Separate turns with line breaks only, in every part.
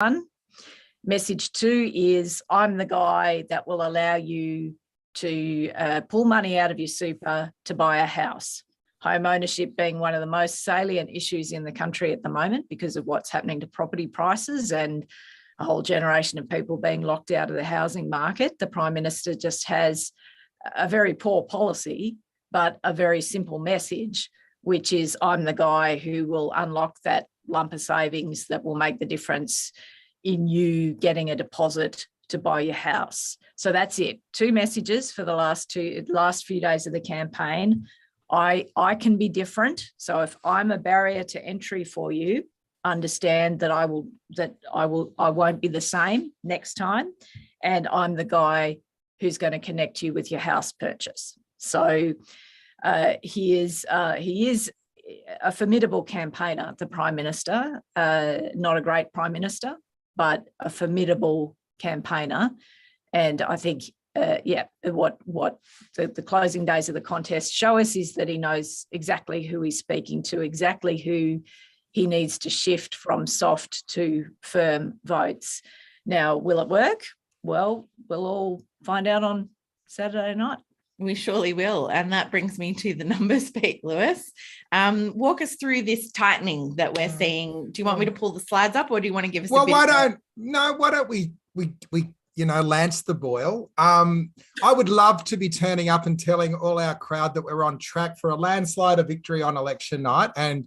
one. Message two is I'm the guy that will allow you to pull money out of your super to buy a house. Home ownership being one of the most salient issues in the country at the moment because of what's happening to property prices and a whole generation of people being locked out of the housing market. The Prime Minister just has a very poor policy, but a very simple message, which is I'm the guy who will unlock that lump of savings that will make the difference in you getting a deposit to buy your house. So that's it. Two messages for the last few days of the campaign. I can be different. So if I'm a barrier to entry for you, understand that I won't be the same next time. And I'm the guy who's going to connect you with your house purchase. So he is a formidable campaigner, the Prime Minister, not a great Prime Minister, but a formidable campaigner. And I think, what the closing days of the contest show us is that he knows exactly who he's speaking to, exactly who he needs to shift from soft to firm votes. Now, will it work? Well, we'll all find out on Saturday night.
We surely will. And that brings me to the numbers, Pete Lewis. Walk us through this tightening that we're seeing. Do you want me to pull the slides up or do you want to give us a bit?
Why don't we lance the boil? I would love to be turning up and telling all our crowd that we're on track for a landslide of victory on election night. And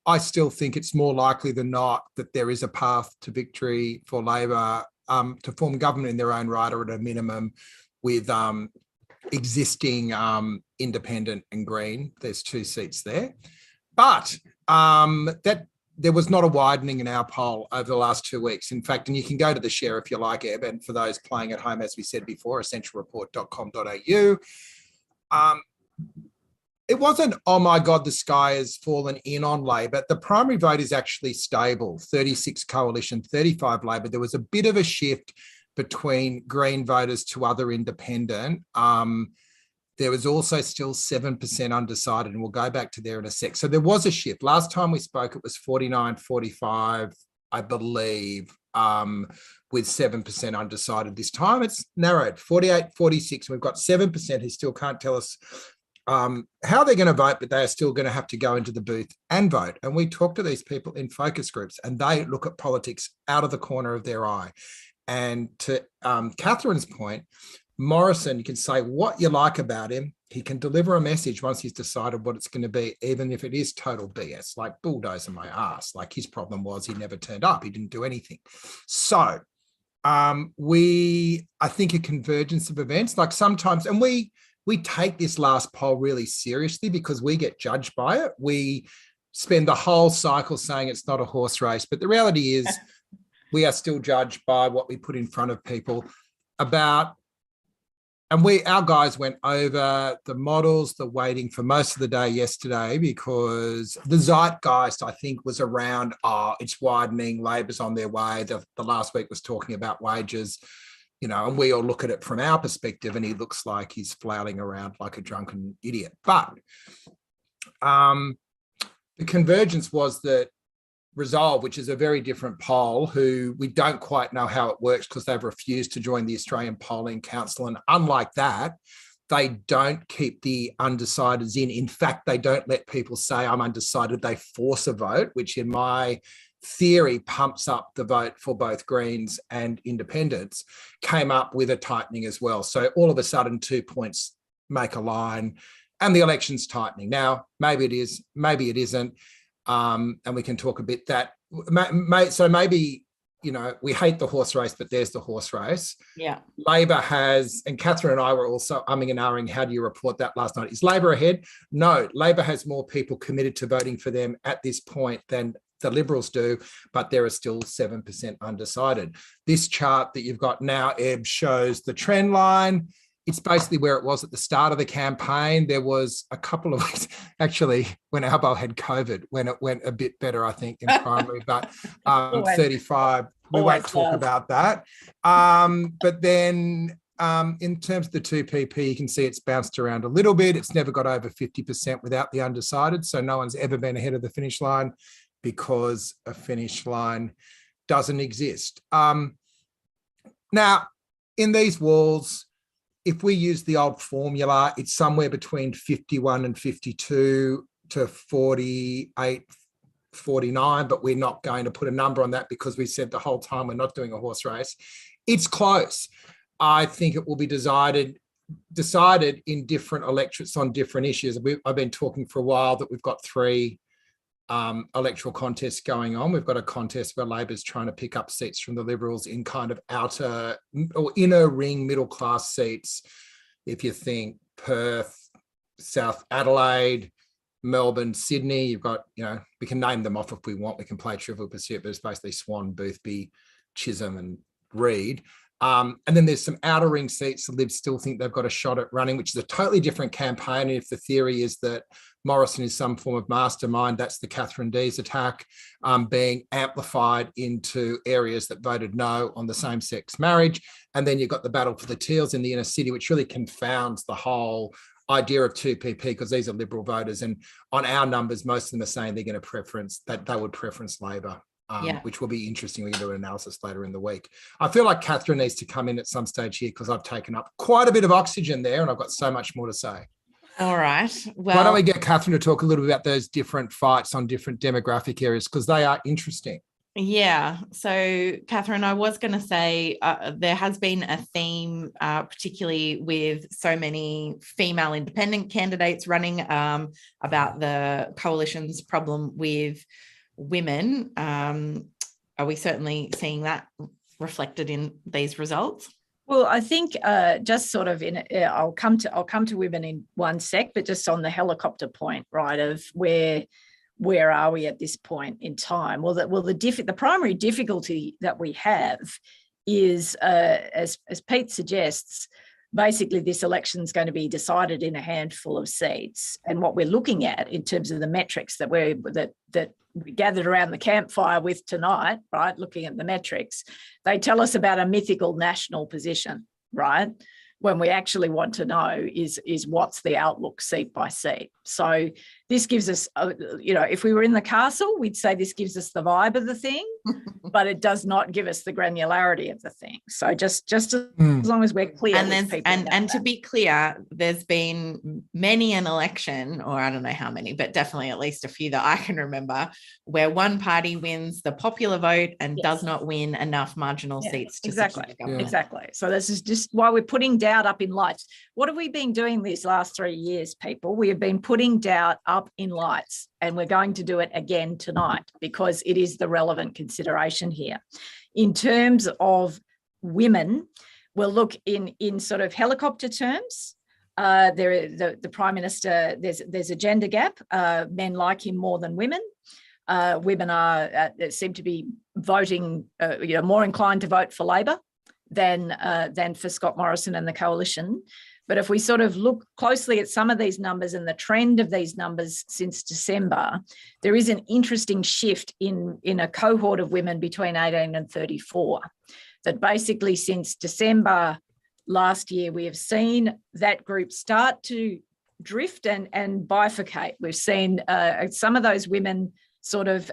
I still think it's more likely than not that there is a path to victory for Labor to form government in their own right, or at a minimum with existing independent and Green. There's 2 seats there. But that there was not a widening in our poll over the last 2 weeks. In fact, and you can go to the share if you like, Eb, and for those playing at home, as we said before, essentialreport.com.au. It wasn't, oh my God, the sky has fallen in on Labor. The primary vote is actually stable, 36 Coalition, 35 Labor. There was a bit of a shift between Green voters to other independent. There was also still 7% undecided, and we'll go back to there in a sec. So there was a shift. Last time we spoke, it was 49-45, I believe, with 7% undecided. This time it's narrowed, 48-46. We've got 7% who still can't tell us how they're going to vote, but they are still going to have to go into the booth and vote. And we talk to these people in focus groups, and they look at politics out of the corner of their eye. And to Katharine's point, Morrison, you can say what you like about him. He can deliver a message once he's decided what it's going to be, even if it is total BS, like bulldozer my ass. Like his problem was he never turned up. He didn't do anything. So I think a convergence of events, like sometimes, and we take this last poll really seriously because we get judged by it. We spend the whole cycle saying it's not a horse race, but the reality is we are still judged by what we put in front of people about. And our guys went over the models, the weighting for most of the day yesterday, because the zeitgeist, I think, was around, it's widening, Labor's on their way. The last week was talking about wages, and we all look at it from our perspective, and he looks like he's flailing around like a drunken idiot. But the convergence was that Resolve, which is a very different poll, who we don't quite know how it works because they've refused to join the Australian Polling Council. And unlike that, they don't keep the undecideds in. In fact, they don't let people say, I'm undecided. They force a vote, which in my theory pumps up the vote for both Greens and Independents, came up with a tightening as well. So all of a sudden, 2 points make a line and the election's tightening. Now, maybe it is, maybe it isn't. And we can talk a bit that, so maybe, we hate the horse race, but there's the horse race.
Yeah.
Labor has, and Katharine and I were also umming and ahhing, how do you report that last night? Is Labor ahead? No, Labor has more people committed to voting for them at this point than the Liberals do, but there are still 7% undecided. This chart that you've got now, Eb, shows the trend line. It's basically where it was at the start of the campaign. There was a couple of weeks, actually, when Albo had COVID, when it went a bit better, I think, in primary, but 35, we won't talk about that. But then in terms of the 2PP, you can see it's bounced around a little bit. It's never got over 50% without the undecided. So no one's ever been ahead of the finish line because a finish line doesn't exist. Now, in these walls, if we use the old formula, it's somewhere between 51 and 52 to 48, 49, but we're not going to put a number on that because we said the whole time we're not doing a horse race. It's close. I think it will be decided in different electorates on different issues. I've been talking for a while that we've got 3 electoral contests going on. We've got a contest where Labor's trying to pick up seats from the Liberals in kind of outer or inner ring middle class seats. If you think Perth, South Adelaide, Melbourne, Sydney, you've got, we can name them off if we want. We can play Trivial Pursuit, but it's basically Swan, Boothby, Chisholm and Reid. And then there's some outer ring seats the Libs still think they've got a shot at running, which is a totally different campaign. And if the theory is that Morrison is some form of mastermind, that's the Catherine Dees attack being amplified into areas that voted no on the same-sex marriage. And then you've got the battle for the Teals in the inner city, which really confounds the whole idea of 2PP because these are Liberal voters. And on our numbers, most of them are saying they're going to they would preference Labor. Which will be interesting. We can do an analysis later in the week. I feel like Katharine needs to come in at some stage here because I've taken up quite a bit of oxygen there and I've got so much more to say.
All right. Well,
why don't we get Katharine to talk a little bit about those different fights on different demographic areas because they are interesting.
Yeah. So, Katharine, I was going to say there has been a theme, particularly with so many female independent candidates running about the coalition's problem with women. Are we certainly seeing that reflected in these results?
Well, I think just sort of I'll come to women in one sec, but just on the helicopter point, right, of where are we at this point in time? Well, the primary difficulty that we have is, as Pete suggests, basically this election is going to be decided in a handful of seats, and what we're looking at in terms of the metrics that we gathered around the campfire with tonight, right, looking at the metrics, they tell us about a mythical national position, right? When we actually want to know is what's the outlook seat by seat. So this gives us, if we were in the castle, we'd say this gives us the vibe of the thing, but it does not give us the granularity of the thing. So just as long as we're clear.
And to be clear, there's been many an election, or I don't know how many, but definitely at least a few that I can remember, where one party wins the popular vote and does not win enough marginal seats to secure the government.
Exactly. So this is just why we're putting doubt up in lights. What have we been doing these last 3 years, people? We have been putting doubt up in lights, and we're going to do it again tonight because it is the relevant consideration here. In terms of women, we'll look in sort of helicopter terms. The Prime Minister, there's a gender gap. Men like him more than women. Women seem to be voting, more inclined to vote for Labor than for Scott Morrison and the coalition. But if we sort of look closely at some of these numbers and the trend of these numbers since December, there is an interesting shift in a cohort of women between 18 and 34, that basically since December last year, we have seen that group start to drift and bifurcate. We've seen some of those women sort of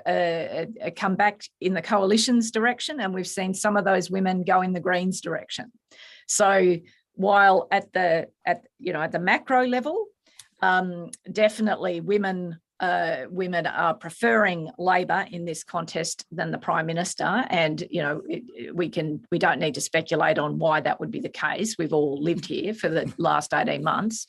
come back in the coalition's direction, and we've seen some of those women go in the Greens direction. So while at the macro level, definitely women are preferring Labor in this contest than the Prime Minister, and we don't need to speculate on why that would be the case. We've all lived here for the last 18 months,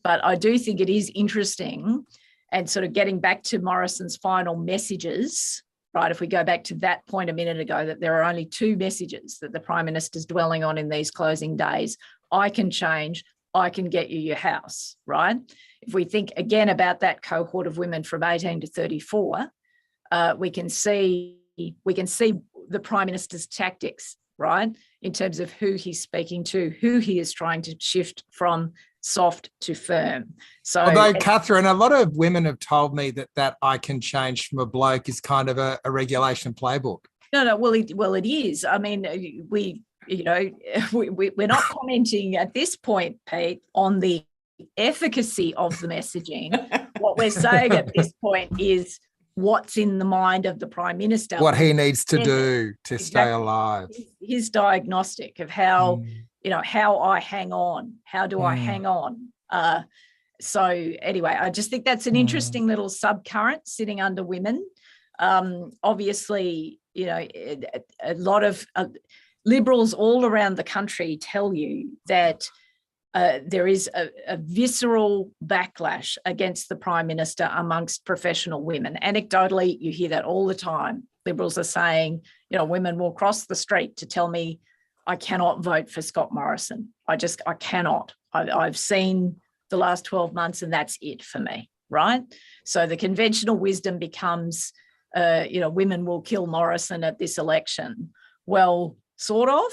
but I do think it is interesting, and sort of getting back to Morrison's final messages. Right, if we go back to that point a minute ago, that there are only 2 messages that the Prime Minister's dwelling on in these closing days. I can change, I can get you your house, right? If we think again about that cohort of women from 18 to 34, we can see the Prime Minister's tactics, right? In terms of who he's speaking to, who he is trying to shift from soft to firm. So,
although, Katharine, a lot of women have told me that I can change from a bloke is kind of a regulation playbook.
No. Well, it is. I mean, we're not commenting at this point, Pete, on the efficacy of the messaging. What we're saying at this point is what's in the mind of the Prime Minister.
What he needs to
His-
do to stay alive.
His diagnostic of how, how I hang on. How do I hang on? So anyway, I just think that's an interesting little subcurrent sitting under women. Obviously, a lot of Liberals all around the country tell you that there is a visceral backlash against the Prime Minister amongst professional women. Anecdotally, you hear that all the time. Liberals are saying, women will cross the street to tell me I cannot vote for Scott Morrison. I cannot. I've seen the last 12 months and that's it for me, right? So the conventional wisdom becomes, women will kill Morrison at this election. Well, sort of,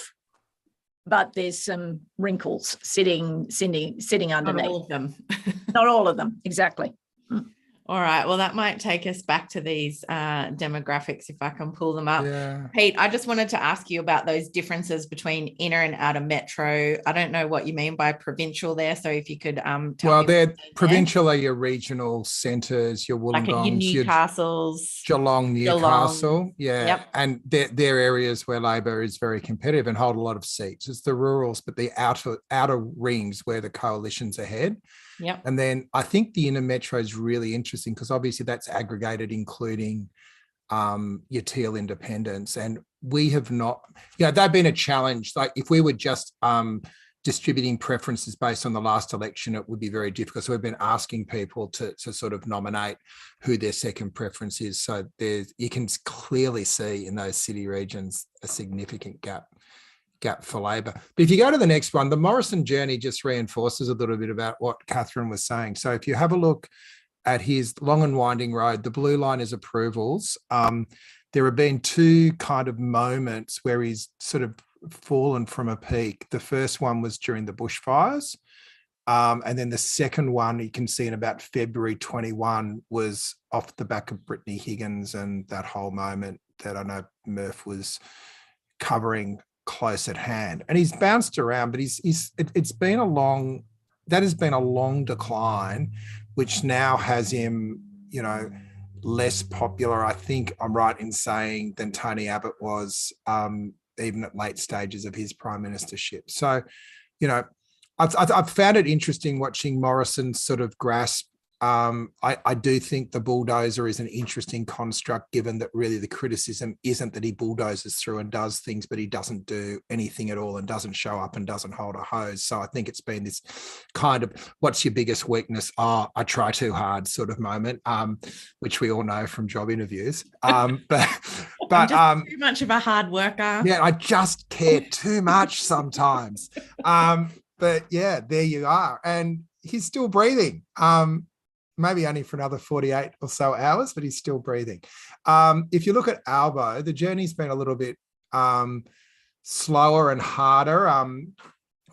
but there's some wrinkles sitting underneath.
Not all of them.
Not all of them, exactly.
All right. Well, that might take us back to these demographics if I can pull them up.
Yeah.
Pete, I just wanted to ask you about those differences between inner and outer metro. I don't know what you mean by provincial there. So if you could tell me.
Well, they're provincial are your regional centres, your Wollongongs,
your Newcastles,
Geelong, Newcastle.
Geelong.
Yeah.
Yep.
And they're areas where Labor is very competitive and hold a lot of seats. It's the rurals, but the outer rings where the coalition's ahead.
Yep.
And then I think the inner metro is really interesting because obviously that's aggregated, including your Teal independents. And we have not, they've been a challenge. Like if we were just distributing preferences based on the last election, it would be very difficult. So we've been asking people to sort of nominate who their second preference is. So you can clearly see in those city regions a significant gap for Labor. But if you go to the next one, the Morrison journey just reinforces a little bit about what Katharine was saying. So if you have a look at his long and winding road, the blue line is approvals. There have been two kind of moments where he's sort of fallen from a peak. The first one was during the bushfires. And then the second one you can see in about February 21 was off the back of Brittany Higgins and that whole moment that I know Murph was covering close at hand. And he's bounced around, but it's been a long decline, which now has him, less popular, I think I'm right in saying, than Tony Abbott was, even at late stages of his prime ministership. So, I've found it interesting watching Morrison sort of grasp. I do think the bulldozer is an interesting construct, given that really the criticism isn't that he bulldozes through and does things, but he doesn't do anything at all and doesn't show up and doesn't hold a hose. So I think it's been this kind of, what's your biggest weakness? Oh, I try too hard sort of moment, which we all know from job interviews. But
I'm just too much of a hard worker.
Yeah, I just care too much sometimes. But yeah, there you are. And he's still breathing. Maybe only for another 48 or so hours, but he's still breathing. If you look at Albo, the journey's been a little bit slower and harder. I'll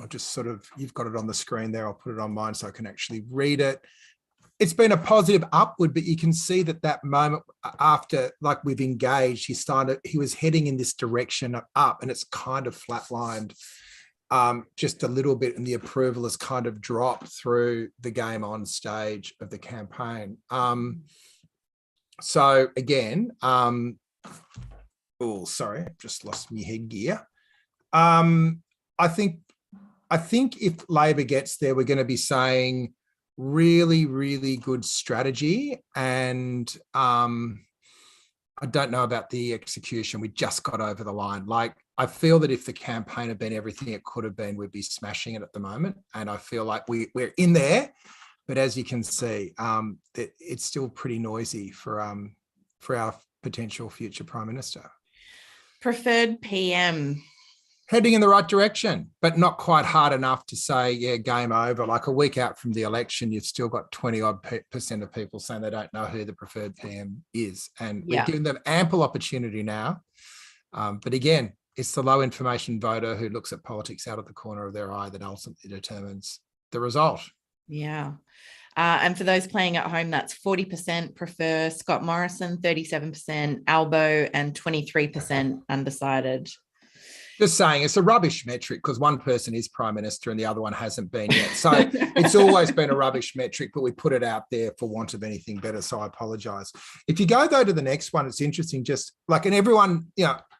just you've got it on the screen there. I'll put it on mine so I can actually read it. It's been a positive upward, but you can see that moment after, like, we've engaged, he was heading in this direction up, and it's kind of flatlined just a little bit, and the approval has kind of dropped through the game on stage of the campaign. So again, sorry, I've just lost my headgear. I think if Labor gets there, we're going to be saying really, really good strategy, and I don't know about the execution. We just got over the line. Like, I feel that if the campaign had been everything it could have been, we'd be smashing it at the moment. And I feel like we're in there, but as you can see, it's still pretty noisy for our potential future Prime Minister.
Preferred PM.
Heading in the right direction, but not quite hard enough to say, yeah, game over. Like a week out from the election, you've still got 20% of people saying they don't know who the preferred PM is. And we're giving them ample opportunity now. But again, it's the low information voter who looks at politics out of the corner of their eye that ultimately determines the result.
Yeah. And for those playing at home, that's 40% prefer Scott Morrison, 37% Albo, and 23% undecided.
Just saying, it's a rubbish metric because one person is Prime Minister and the other one hasn't been yet. So it's always been a rubbish metric, but we put it out there for want of anything better. So I apologise. If you go, though, to the next one, it's interesting. Just like, and everyone,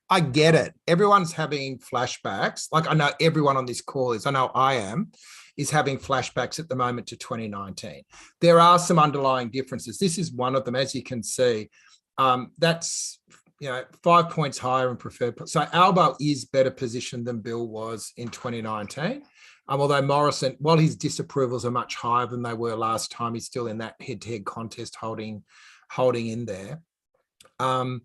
I get it. Everyone's having flashbacks. Like, I know everyone on this call is, I know I am, is having flashbacks at the moment to 2019. There are some underlying differences. This is one of them, as you can see. That's 5 points higher in preferred. So Albo is better positioned than Bill was in 2019. Although Morrison, while his disapprovals are much higher than they were last time, he's still in that head-to-head contest holding in there. So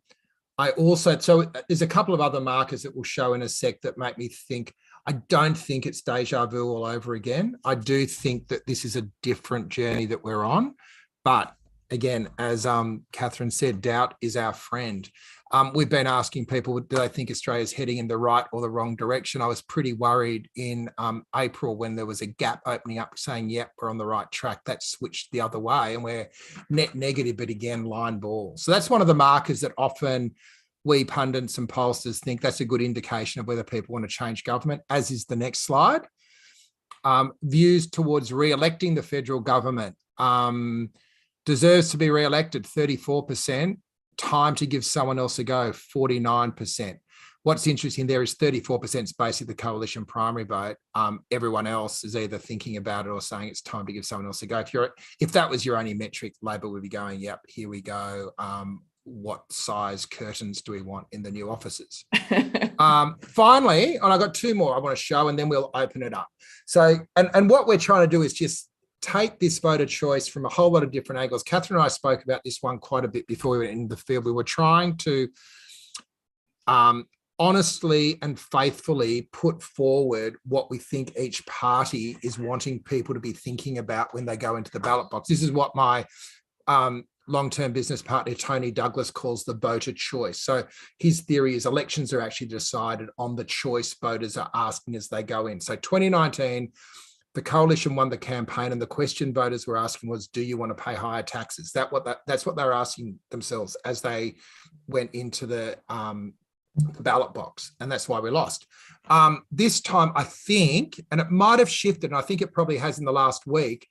there's a couple of other markers that we'll show in a sec that make me think, I don't think it's deja vu all over again. I do think that this is a different journey that we're on. But again, as Katharine said, doubt is our friend. We've been asking people, do they think Australia's heading in the right or the wrong direction? I was pretty worried in April when there was a gap opening up saying, yep, we're on the right track. That switched the other way and we're net negative, but again, line ball. So that's one of the markers that often we pundits and pollsters think that's a good indication of whether people want to change government, as is the next slide. Views towards re-electing the federal government. Deserves to be re-elected, 34%. Time to give someone else a go, 49%. What's interesting there is 34% is basically the coalition primary vote. Everyone else is either thinking about it or saying it's time to give someone else a go. If that was your only metric, Labor would be going, yep, here we go. What size curtains do we want in the new offices? Finally, and I've got two more I want to show and then we'll open it up. So, and what we're trying to do is just take this voter choice from a whole lot of different angles. Katharine and I spoke about this one quite a bit before we went into the field. We were trying to honestly and faithfully put forward what we think each party is wanting people to be thinking about when they go into the ballot box. This is what my long-term business partner, Tony Douglas, calls the voter choice. So his theory is elections are actually decided on the choice voters are asking as they go in. So 2019, the coalition won the campaign and the question voters were asking was, do you want to pay higher taxes? That's what they were asking themselves as they went into the ballot box. And that's why we lost. This time, I think, and it might have shifted, and I think it probably has in the last week,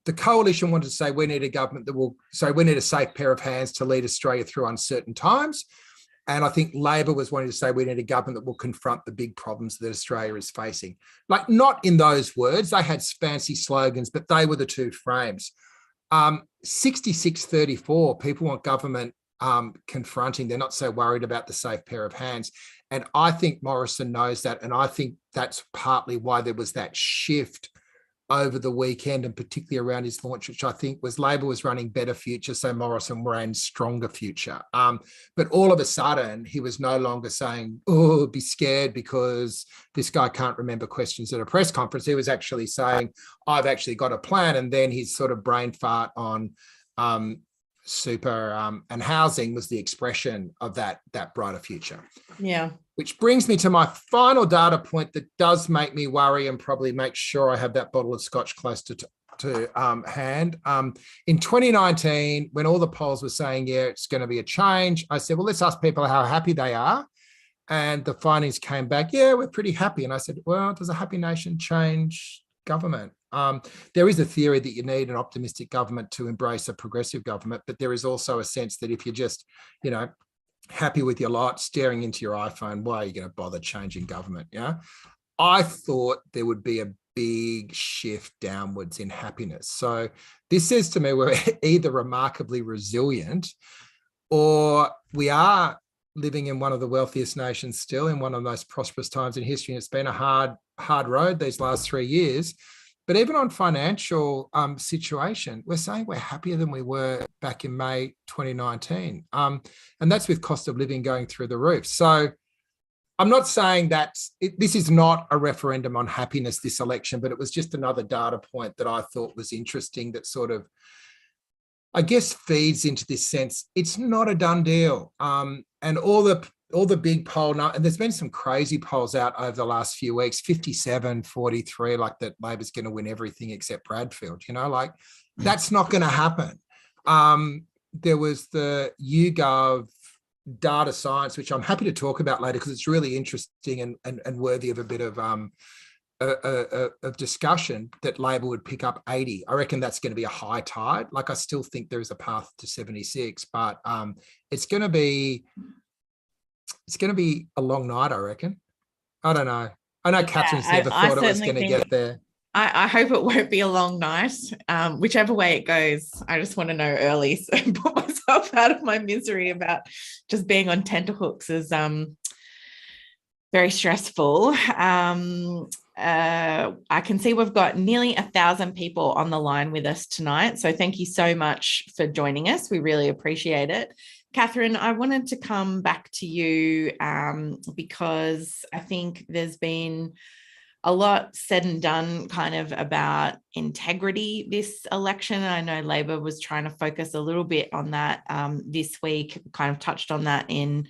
the coalition wanted to say we need a government we need a safe pair of hands to lead Australia through uncertain times. And I think Labor was wanting to say we need a government that will confront the big problems that Australia is facing. Like, not in those words, they had fancy slogans, but they were the two frames. 66-34, people want government confronting. They're not so worried about the safe pair of hands. And I think Morrison knows that. And I think that's partly why there was that shift over the weekend, and particularly around his launch, which I think was Labor was running better future, so Morrison ran stronger future. But all of a sudden, he was no longer saying, oh, be scared because this guy can't remember questions at a press conference. He was actually saying, I've actually got a plan. And then his sort of brain fart on super and housing was the expression of that brighter future.
Yeah. Which
brings me to my final data point that does make me worry and probably make sure I have that bottle of scotch close to hand. In 2019, when all the polls were saying, yeah, it's going to be a change, I said, well, let's ask people how happy they are. And the findings came back, yeah, we're pretty happy. And I said, well, does a happy nation change government? There is a theory that you need an optimistic government to embrace a progressive government, but there is also a sense that if you're just, happy with your lot, staring into your iPhone, why are you going to bother changing government? Yeah, I thought there would be a big shift downwards in happiness. So this says to me we're either remarkably resilient or we are living in one of the wealthiest nations still, in one of the most prosperous times in history. And it's been a hard road these last 3 years. But even on financial situation, we're saying we're happier than we were back in May 2019. And that's with cost of living going through the roof. So I'm not saying this is not a referendum on happiness, this election, but it was just another data point that I thought was interesting that sort of, I guess, feeds into this sense. It's not a done deal. And all the big poll, and there's been some crazy polls out over the last few weeks, 57-43, like that Labor's going to win everything except Bradfield, that's not going to happen. There was the YouGov data science, which I'm happy to talk about later because it's really interesting and worthy of a bit of discussion, that Labor would pick up 80. I reckon that's going to be a high tide. Like, I still think there is a path to 76, but it's going to be a long night, I reckon. I don't know. I know Catherine's never thought it was going to get there.
I hope it won't be a long night. Whichever way it goes, I just want to know early, so put myself out of my misery about just being on tenterhooks is very stressful. I can see we've got nearly 1,000 people on the line with us tonight. So thank you so much for joining us. We really appreciate it. Katharine, I wanted to come back to you because I think there's been a lot said and done kind of about integrity this election. I know Labor was trying to focus a little bit on that this week, kind of touched on that in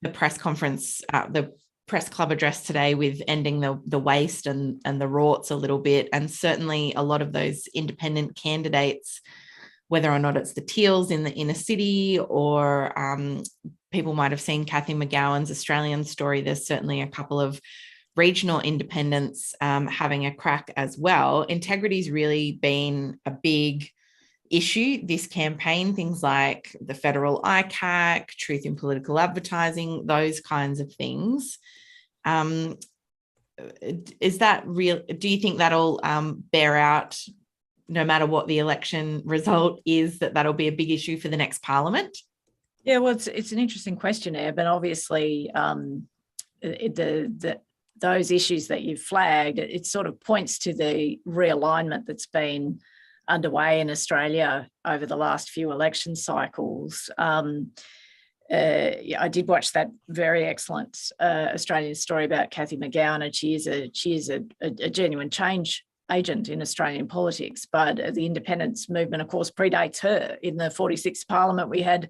the press conference, the press club address today, with ending the waste and the rorts a little bit. And certainly a lot of those independent candidates, whether or not it's the Teals in the inner city or people might have seen Kathy McGowan's Australian story, there's certainly a couple of regional independents having a crack as well. Integrity's really been a big issue this campaign, things like the federal ICAC, truth in political advertising, those kinds of things. Is that real? Do you think that'll bear out no matter what the election result is, that'll be a big issue for the next parliament?
Yeah, well, it's an interesting question, Eb, and obviously those issues that you've flagged, it sort of points to the realignment that's been underway in Australia over the last few election cycles. I did watch that very excellent Australian story about Kathy McGowan, and she is a genuine change agent in Australian politics. But the independence movement, of course, predates her. In the 46th Parliament, we had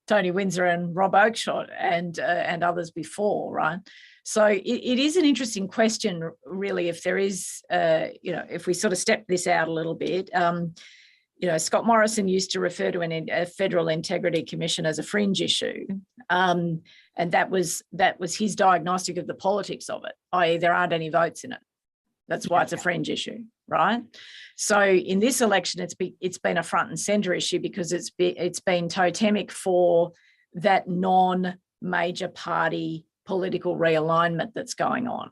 Tony Windsor and Rob Oakeshott and others before, right? So it is an interesting question, really, if there is, if we sort of step this out a little bit. Scott Morrison used to refer to a Federal Integrity Commission as a fringe issue. And that was his diagnostic of the politics of it, i.e. there aren't any votes in it. That's why it's a fringe issue, right? So in this election, it's been a front and centre issue because it's been totemic for that non-major party political realignment that's going on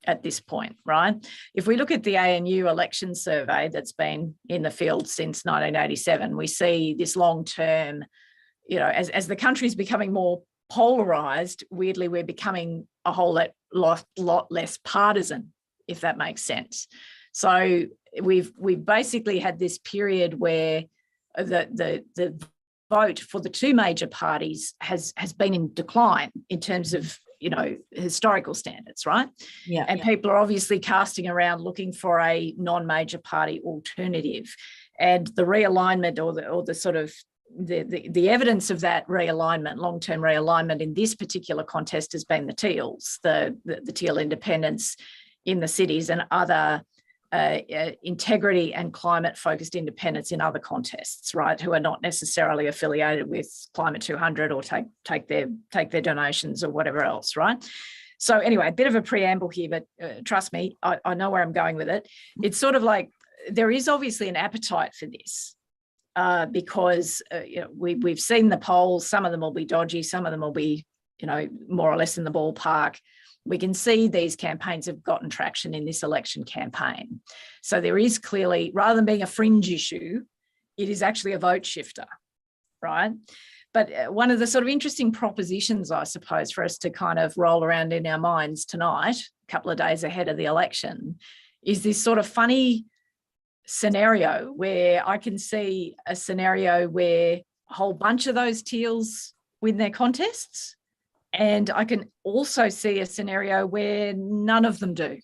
at this point, right? If we look at the ANU election survey that's been in the field since 1987, we see this long-term, as the country is becoming more polarised, weirdly, we're becoming a whole lot less partisan, if that makes sense. So we've basically had this period where the vote for the two major parties has been in decline in terms of historical standards, right?
Yeah.
And people are obviously casting around looking for a non-major party alternative. And the realignment or the sort of the evidence of that realignment, long-term realignment in this particular contest has been the Teals, the Teal independents in the cities, and other integrity and climate-focused independents in other contests, right, who are not necessarily affiliated with Climate 200 or take their donations or whatever else, right? So anyway, a bit of a preamble here, but trust me, I know where I'm going with it. It's sort of like there is obviously an appetite for this because we've seen the polls. Some of them will be dodgy, some of them will be more or less in the ballpark. We can see these campaigns have gotten traction in this election campaign. So there is clearly, rather than being a fringe issue, it is actually a vote shifter, right? But one of the sort of interesting propositions, I suppose, for us to kind of roll around in our minds tonight, a couple of days ahead of the election, is this sort of funny scenario where I can see a scenario where a whole bunch of those Teals win their contests. And I can also see a scenario where none of them do.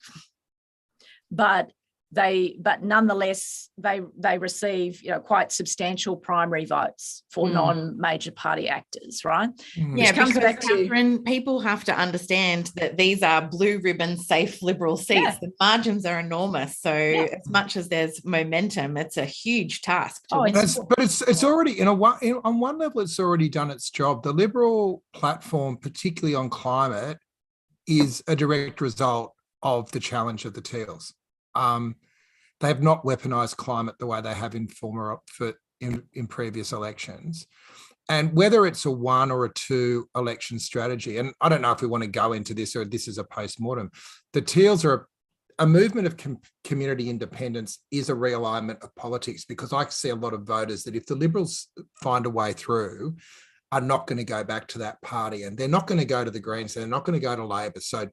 But but nonetheless, they receive, quite substantial primary votes for non-major party actors, right?
Yeah, because Katharine, people have to understand that these are blue ribbon safe Liberal seats. Yeah. The margins are enormous. So as much as there's momentum, it's a huge task to win.
But it's already, on one level, it's already done its job. The Liberal platform, particularly on climate, is a direct result of the challenge of the Teals. They have not weaponised climate the way they have in previous elections. And whether it's a 1 or a 2 election strategy, and I don't know if we want to go into this or this is a post-mortem, the Teals are a movement of community independence is a realignment of politics, because I see a lot of voters that if the Liberals find a way through, are not going to go back to that party, and they're not going to go to the Greens, they're not going to go to Labor. So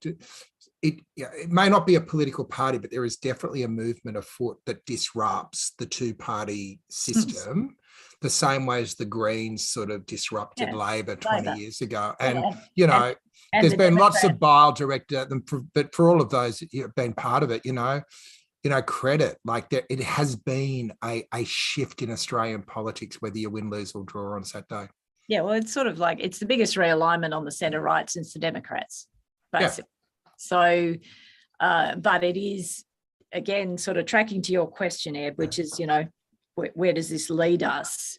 it may not be a political party, but there is definitely a movement afoot that disrupts the two-party system the same way as the Greens sort of disrupted Labor 20 years ago. And, there's been lots of bile directed at them, but for all of those that have been part of it, credit, like it has been a shift in Australian politics, whether you win, lose or draw on Saturday.
Yeah, well, it's sort of like it's the biggest realignment on the centre right since the Democrats, basically. Yeah. So, but it is, again, sort of tracking to your question, Ed, which is, where does this lead us?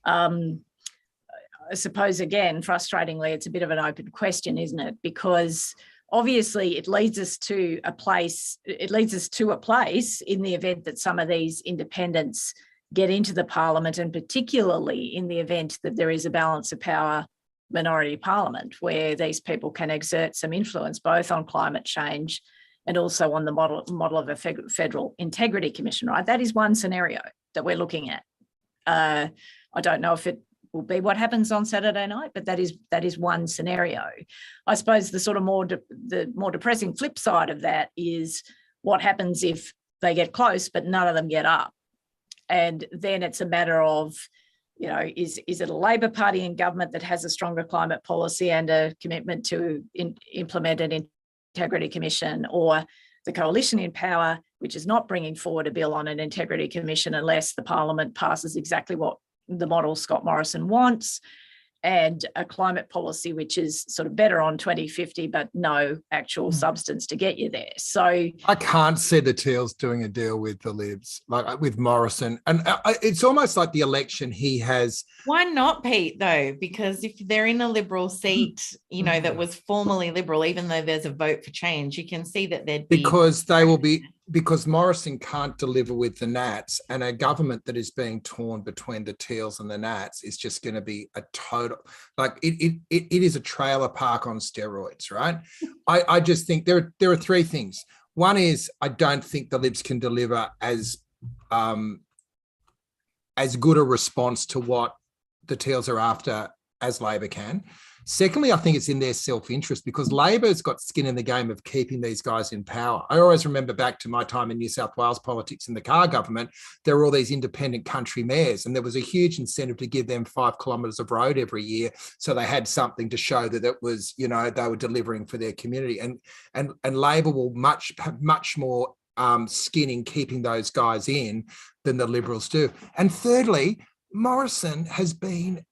I suppose, again, frustratingly, it's a bit of an open question, isn't it? Because obviously it leads us to a place in the event that some of these independents get into the parliament, and particularly in the event that there is a balance of power minority parliament where these people can exert some influence both on climate change and also on the model of a federal integrity commission, right? That is one scenario that we're looking at. I don't know if it will be what happens on Saturday night, but that is one scenario. I suppose the sort of more depressing flip side of that is what happens if they get close but none of them get up. And then it's a matter of, is it a Labor Party in government that has a stronger climate policy and a commitment to implement an integrity commission, or the coalition in power, which is not bringing forward a bill on an integrity commission unless the parliament passes exactly what the model Scott Morrison wants, and a climate policy which is sort of better on 2050 but no actual substance to get you there. So
I can't see the Teals doing a deal with the Libs, like with Morrison, and it's almost like the election he has.
Why not, Pete, though? Because if they're in a Liberal seat, that was formerly Liberal, even though there's a vote for change, you can see that there'd be because Morrison can't deliver with the Nats, and a government that is being torn between the Teals and the Nats is just going to be a total, like it is a trailer park on steroids, right? I just think there are three things. One is I don't think the Libs can deliver as good a response to what the Teals are after as Labor can. Secondly, I think it's in their self-interest because Labor's got skin in the game of keeping these guys in power. I always remember back to my time in New South Wales politics in the Carr government, there were all these independent country mayors, and there was a huge incentive to give them 5 kilometres of road every year so they had something to show that it was, they were delivering for their community. And Labor will much more skin in keeping those guys in than the Liberals do. And thirdly, Morrison has been,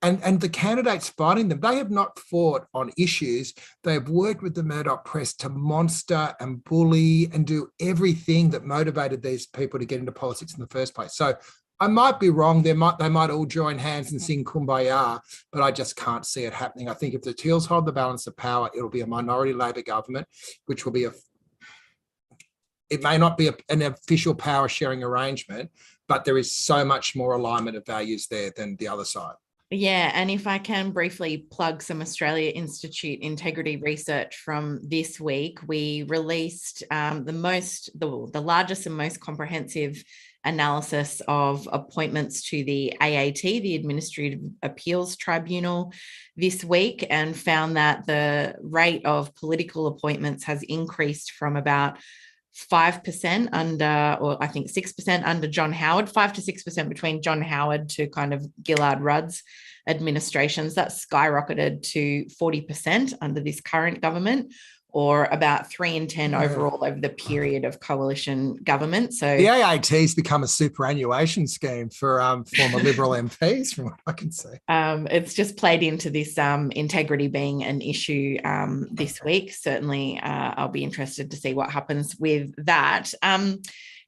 and the candidates fighting them, they have not fought on issues. They have worked with the Murdoch press to monster and bully and do everything that motivated these people to get into politics in the first place. So I might be wrong. They might all join hands and sing Kumbaya, but I just can't see it happening. I think if the Teals hold the balance of power, it'll be a minority Labor government, which will be it may not be an official power sharing arrangement, but there is so much more alignment of values there than the other side. Yeah, and if I can briefly plug some Australia Institute integrity research from this week, we released the largest and most comprehensive analysis of appointments to the AAT, the Administrative Appeals Tribunal, this week, and found that the rate of political appointments has increased from about 5% under, or I think 6% under John Howard, 5 to 6% between John Howard to kind of Gillard Rudd's administrations. That's skyrocketed to 40% under this current government, or about 3 in 10
Yeah.
overall over the period of coalition government. So
The AAT's become a superannuation scheme for former Liberal MPs, from what I can see.
It's just played into this integrity being an issue this week. Certainly, I'll be interested to see what happens with that.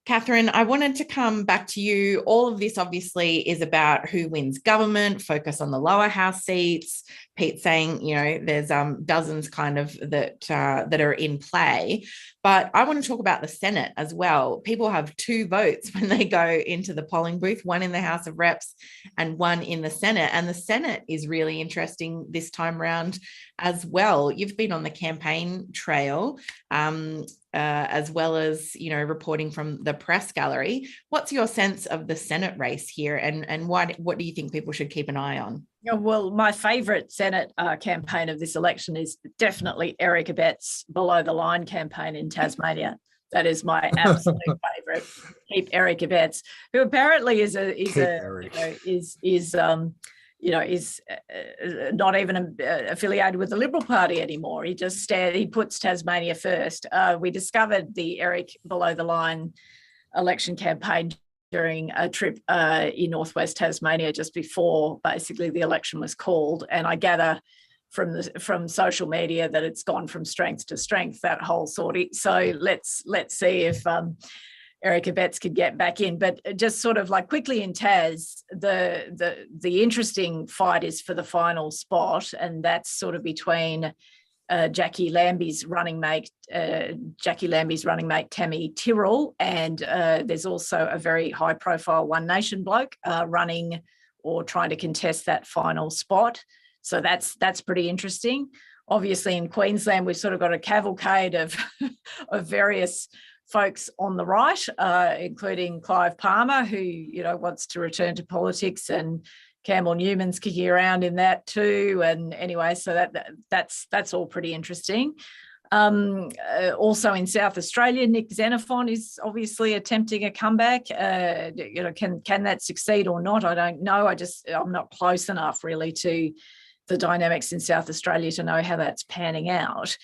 Katharine, I wanted to come back to you. All of this obviously is about who wins government, focus on the lower house seats. Pete saying, you know, there's dozens kind of that are in play. But I want to talk about the Senate as well. People have 2 votes when they go into the polling booth, one in the House of Reps and one in the Senate. And the Senate is really interesting this time round as well. You've been on the campaign trail, as well as, you know, reporting from the press gallery. What's your sense of the Senate race here, and what do you think people should keep an eye on?
Yeah, well, my favourite Senate campaign of this election is definitely Eric Abbott's Below the Line campaign in Tasmania. That is my absolute favourite. Keep Eric Abbott's, who apparently is not even affiliated with the Liberal Party anymore. He puts Tasmania first. We discovered the Eric Below the Line election campaign during a trip in northwest Tasmania just before basically the election was called, and I gather from social media that it's gone from strength to strength, that whole sortie. So let's see if Eric Abbott's could get back in. But just sort of like quickly in Tas, the interesting fight is for the final spot, and that's sort of between Jackie Lambie's running mate Tammy Tyrrell, and there's also a very high-profile One Nation bloke running or trying to contest that final spot. So that's pretty interesting. Obviously, in Queensland, we've sort of got a cavalcade of various folks on the right, including Clive Palmer, who, you know, wants to return to politics, and Campbell Newman's kicking around in that too. And anyway, so that's all pretty interesting. Also in South Australia, Nick Xenophon is obviously attempting a comeback. You know, can that succeed or not? I don't know. I'm not close enough really to the dynamics in South Australia to know how that's panning out.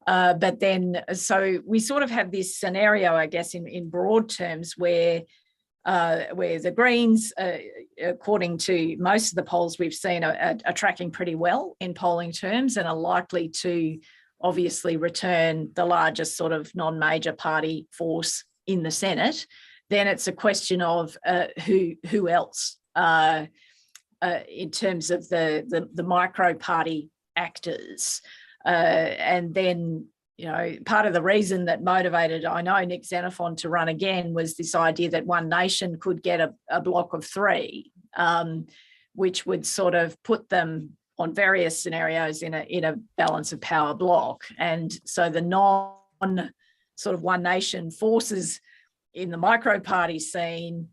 But then, so we sort of have this scenario, I guess, in broad terms, where the Greens, according to most of the polls we've seen, are tracking pretty well in polling terms and are likely to obviously return the largest sort of non-major party force in the Senate. Then it's a question of who else in terms of the micro party actors. And then, you know, part of the reason that motivated, I know, Nick Xenophon to run again was this idea that One Nation could get a block of 3, which would sort of put them on various scenarios in a balance of power block. And so the non sort of One Nation forces in the micro party scene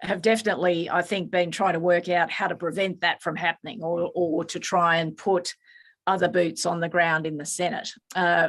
have definitely, I think, been trying to work out how to prevent that from happening, or to try and put other boots on the ground in the Senate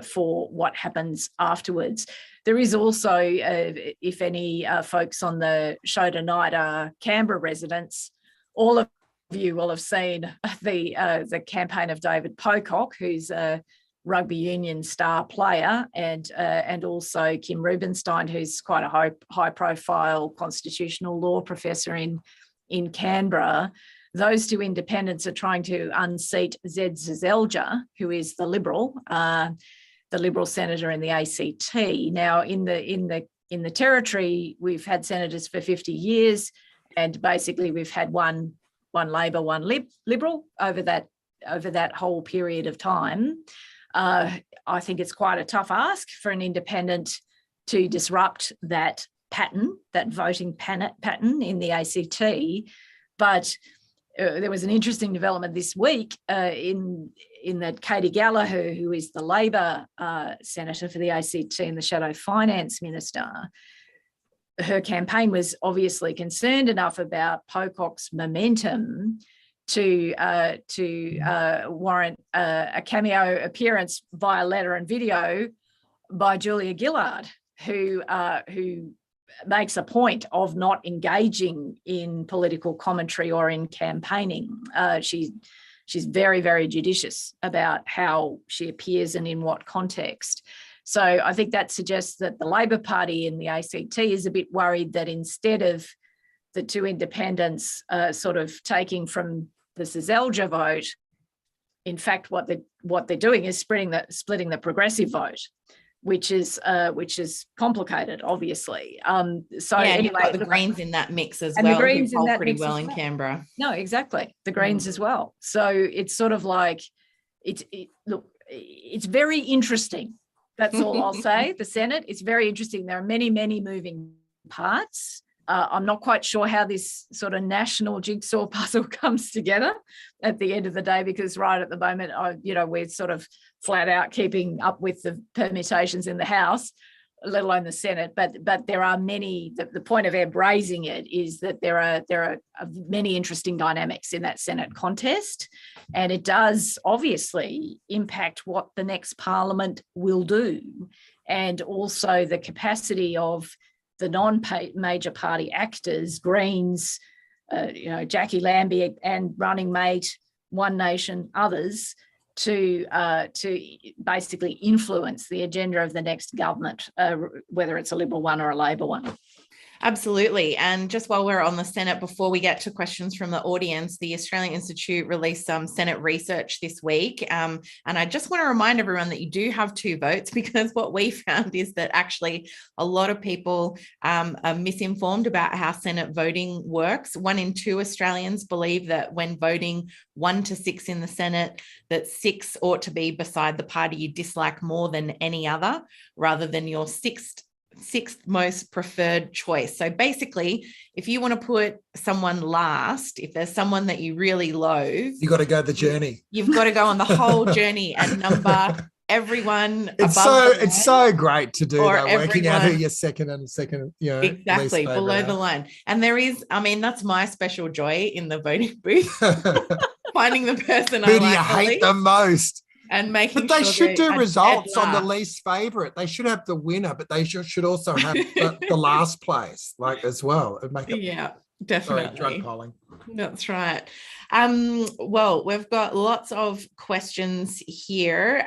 for what happens afterwards. There is also, if any folks on the show tonight are Canberra residents, all of you will have seen the campaign of David Pocock, who's a rugby union star player, and also Kim Rubenstein, who's quite a high-profile constitutional law professor in Canberra. Those 2 independents are trying to unseat Zed Zelja, who is the Liberal senator in the ACT. Now, in the Territory, we've had senators for 50 years, and basically we've had one Labor, one Liberal over that whole period of time. I think it's quite a tough ask for an independent to disrupt that pattern, that voting pattern in the ACT, but there was an interesting development this week in that Katie Gallagher, who is the Labor senator for the ACT and the shadow finance minister, her campaign was obviously concerned enough about Pocock's momentum to warrant a cameo appearance via letter and video by Julia Gillard, who makes a point of not engaging in political commentary or in campaigning. She She's very, very judicious about how she appears and in what context. So I think that suggests that the Labor Party in the ACT is a bit worried that instead of the two independents sort of taking from the Seselja vote, in fact, what they're doing is splitting the progressive vote, which is complicated, obviously. So
yeah,
anyway,
you've got the Greens in that mix as
and
well.
the Greens
who
in
poll
that
pretty
mix
well
as
in
well.
Canberra.
No, exactly, the Greens as well. So it's sort of like look, it's very interesting. That's all I'll say. The Senate, it's very interesting. There are many, many moving parts. I'm not quite sure how this sort of national jigsaw puzzle comes together at the end of the day, because right at the moment, we're sort of flat out keeping up with the permutations in the House, let alone the Senate. But there are many. The point of Eb raising it is that there are many interesting dynamics in that Senate contest, and it does obviously impact what the next Parliament will do, and also the capacity of the non-major party actors, Greens, Jackie Lambie and running mate, One Nation, others, to basically influence the agenda of the next government, whether it's a Liberal one or a Labor one.
Absolutely. And just while we're on the Senate, before we get to questions from the audience, the Australian Institute released some Senate research this week. And I just want to remind everyone that you do have 2 votes, because what we found is that actually a lot of people are misinformed about how Senate voting works. 1 in 2 Australians believe that when voting 1 to 6 in the Senate, that 6 ought to be beside the party you dislike more than any other, rather than your sixth most preferred choice. So basically, if you want to put someone last, if there's someone that you really loathe,
You got to go the journey.
You've got to go on the whole journey and number everyone
It's so great to do that, working out who your second,
exactly below the line. And there is, that's my special joy in the voting booth, finding the person
who do you hate the most.
And making
but they
sure
should do results on the least favorite. They should have the winner, but they should also have the last place, as well.
Yeah, definitely.
Sorry, drug polling.
That's right. Well, we've got lots of questions here.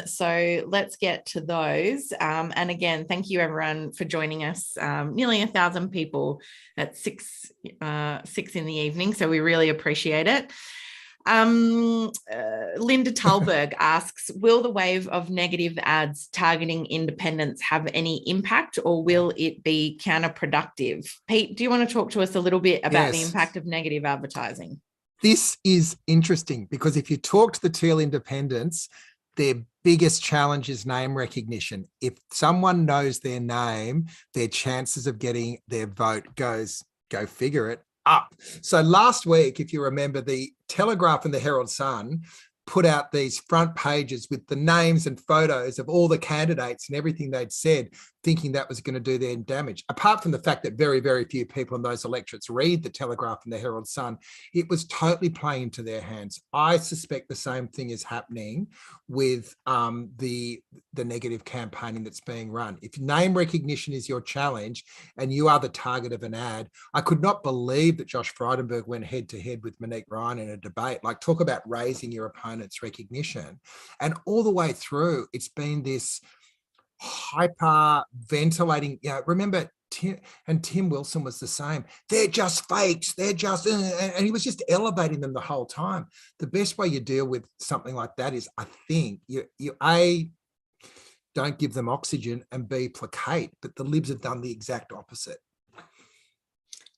So let's get to those. And again, thank you everyone for joining us. Nearly 1,000 people at 6 in the evening. So we really appreciate it. Linda Talberg asks, will the wave of negative ads targeting independents have any impact, or will it be counterproductive? Pete, do you want to talk to us a little bit about the impact of negative advertising?
This is interesting, because if you talk to the Teal independents, their biggest challenge is name recognition. If someone knows their name, their chances of getting their vote go figure it, up. So last week, if you remember, the Telegraph and the Herald Sun put out these front pages with the names and photos of all the candidates and everything they'd said, thinking that was going to do them damage. Apart from the fact that very, very few people in those electorates read the Telegraph and the Herald Sun, it was totally playing into their hands. I suspect the same thing is happening with the negative campaigning that's being run. If name recognition is your challenge and you are the target of an ad, I could not believe that Josh Frydenberg went head to head with Monique Ryan in a debate. Talk about raising your opponent's recognition. And all the way through, it's been this hyper ventilating. Remember, Tim Wilson was the same. They're just fakes. They're just, and he was just elevating them the whole time. The best way you deal with something like that is, I think, you A, don't give them oxygen, and B, placate. But the Libs have done the exact opposite.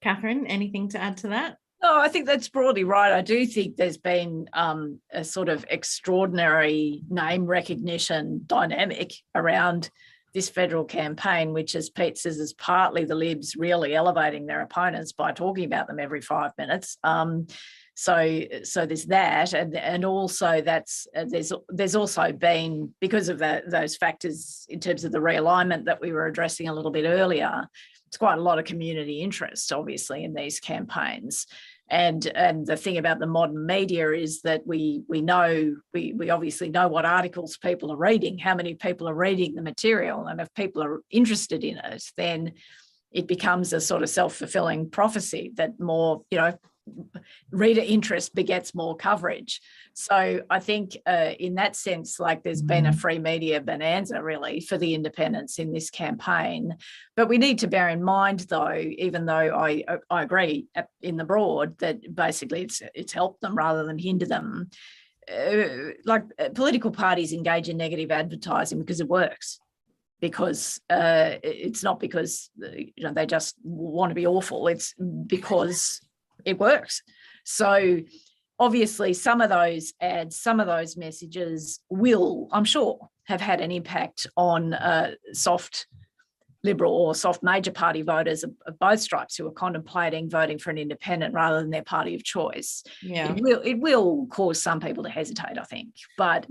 Katharine, anything to add to that?
No, I think that's broadly right. I do think there's been a sort of extraordinary name recognition dynamic around this federal campaign, which, as Pete says, is partly the Libs really elevating their opponents by talking about them every 5 minutes. So there's that, and also there's also been, because of those factors in terms of the realignment that we were addressing a little bit earlier, it's quite a lot of community interest, obviously, in these campaigns. And the thing about the modern media is that we obviously know what articles people are reading, how many people are reading the material, and if people are interested in it, then it becomes a sort of self-fulfilling prophecy that more reader interest begets more coverage. So I think in that sense, like there's been a free media bonanza really for the independents in this campaign. But we need to bear in mind, though, even though I agree in the broad that basically it's helped them rather than hinder them. Political parties engage in negative advertising because it works. Because it's not because they just want to be awful. It's because it works. So obviously some of those ads, some of those messages will, I'm sure, have had an impact on soft Liberal or soft major party voters of both stripes who are contemplating voting for an independent rather than their party of choice.
Yeah,
it will cause some people to hesitate, I think. But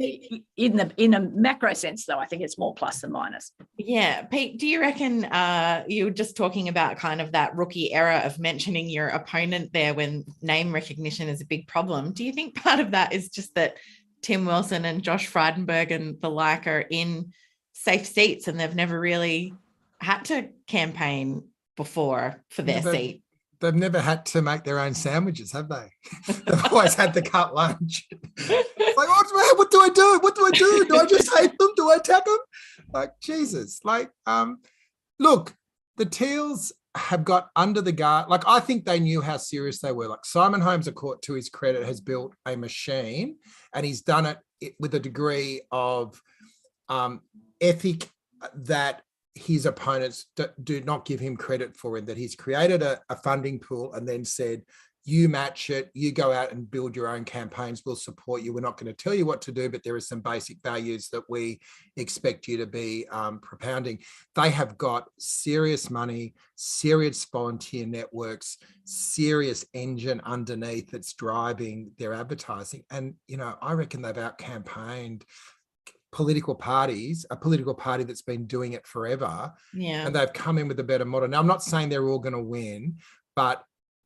in a macro sense, though, I think it's more plus than minus.
Yeah, Pete, do you reckon you were just talking about kind of that rookie error of mentioning your opponent there when name recognition is a big problem? Do you think part of that is just that Tim Wilson and Josh Frydenberg and the like are in safe seats and they've never really had to campaign before for their seat?
They've never had to make their own sandwiches, have they? They've always had to cut lunch. It's like, what do I do? What do I do? Do I just hate them? Do I attack them? Like, Jesus. Like, look, the Teals have got under the guard. Like, I think they knew how serious they were. Like, Simon Holmes, a court to his credit, has built a machine, and he's done it with a degree of ethic that his opponents do not give him credit for, in that he's created a funding pool and then said, you match it, you go out and build your own campaigns, we'll support you. We're not going to tell you what to do, but there are some basic values that we expect you to be propounding. They have got serious money, serious volunteer networks, serious engine underneath that's driving their advertising. And, I reckon they've out-campaigned political parties, a political party that's been doing it forever.
Yeah.
And they've come in with a better model. Now, I'm not saying they're all going to win, but